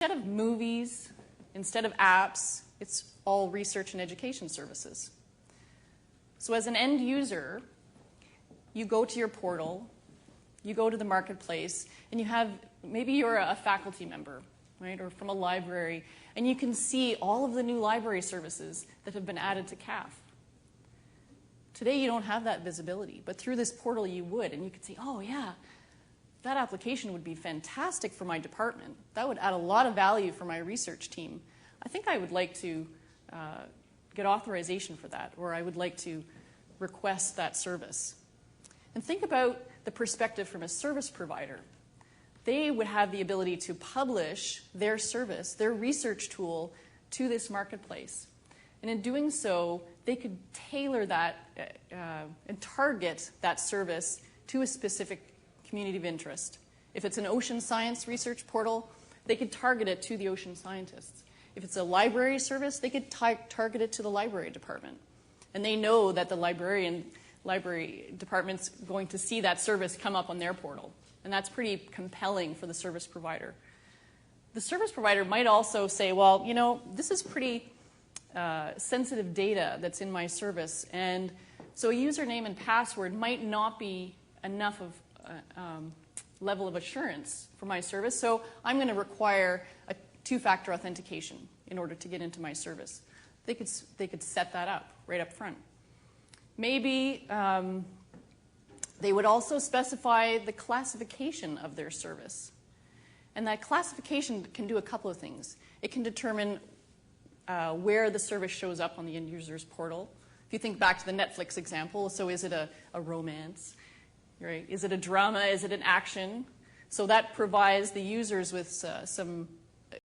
Instead of movies, instead of apps, it's all research and education services. So as an end user, you go to your portal, you go to the marketplace, and you have, maybe you're a faculty member, right, or from a library, and you can see all of the new library services that have been added to CAF. Today you don't have that visibility, but through this portal you would, and you could see, oh yeah, that application would be fantastic for my department. That would add a lot of value for my research team. I think I would like to get authorization for that, or I would like to request that service. And think about the perspective from a service provider. They would have the ability to publish their service, their research tool, to this marketplace. And in doing so, they could tailor that and target that service to a specific community of interest. If it's an ocean science research portal, they could target it to the ocean scientists. If it's a library service, they could target it to the library department. And they know that the library department's going to see that service come up on their portal. And that's pretty compelling for the service provider. The service provider might also say, well, you know, this is pretty sensitive data that's in my service. And so a username and password might not be enough of level of assurance for my service. So I'm going to require a two-factor authentication in order to get into my service. They could set that up right up front. Maybe they would also specify the classification of their service. And that classification can do a couple of things. It can determine where the service shows up on the end user's portal. If you think back to the Netflix example, so is it a romance? Right? Is it a drama? Is it an action? So that provides the users with some